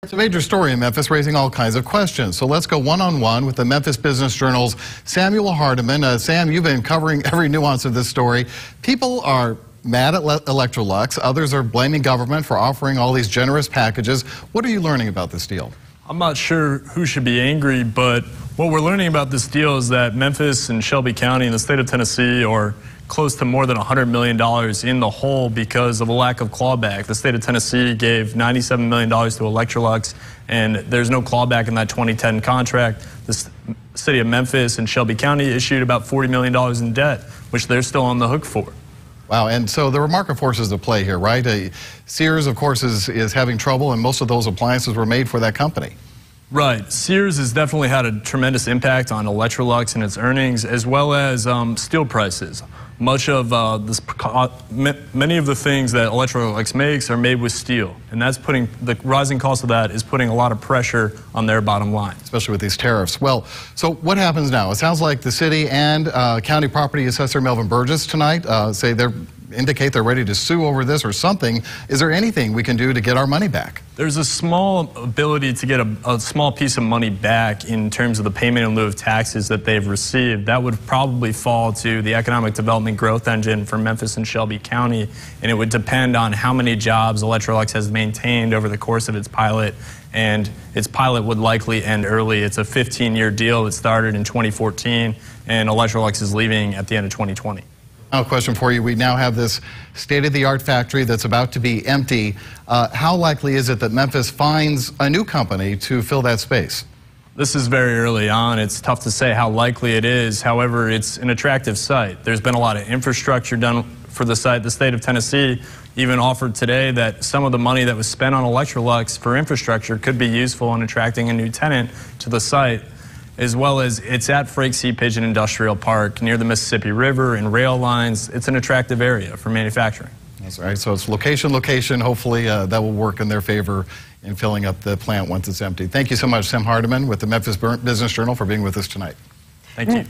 It's a major story in Memphis, raising all kinds of questions. So let's go one-on-one with the Memphis Business Journal's Samuel Hardiman. Sam, you've been covering every nuance of this story. People are mad at Electrolux. Others are blaming government for offering all these generous packages. What are you learning about this deal? I'm not sure who should be angry, but what we're learning about this deal is that Memphis and Shelby County and the state of Tennessee are close to more than $100 million in the hole because of a lack of clawback. The state of Tennessee gave $97 million to Electrolux, and there's no clawback in that 2010 contract. The city of Memphis and Shelby County issued about $40 million in debt, which they're still on the hook for. Wow, and so there are market forces at play here, right? Sears, of course, is having trouble, and most of those appliances were made for that company. Right. Sears has definitely had a tremendous impact on Electrolux and its earnings, as well as steel prices. Much of many of the things that Electrolux makes are made with steel, and that's putting the rising cost of that is putting a lot of pressure on their bottom line, especially with these tariffs. Well, so what happens now? It sounds like the city and county property assessor Melvin Burgess tonight say indicate they're ready to sue over this or something. Is there anything we can do to get our money back? There's a small ability to get a small piece of money back in terms of the payment in lieu of taxes that they've received. That would probably fall to the economic development growth engine for Memphis and Shelby County, and it would depend on how many jobs Electrolux has maintained over the course of its pilot, and its pilot would likely end early. It's a 15-year deal that started in 2014, and Electrolux is leaving at the end of 2020. Now, a question for you. We now have this state-of-the-art factory that's about to be empty. How likely is it that Memphis finds a new company to fill that space? This is very early on. It's tough to say how likely it is. However, it's an attractive site. There's been a lot of infrastructure done for the site. The state of Tennessee even offered today that some of the money that was spent on Electrolux for infrastructure could be useful in attracting a new tenant to the site, as well as it's at Frakes Sea Pigeon Industrial Park near the Mississippi River and rail lines. It's an attractive area for manufacturing. That's right. So it's location. Hopefully that will work in their favor in filling up the plant once it's empty. Thank you so much, Sam Hardiman with the Memphis Business Journal, for being with us tonight. Thank you.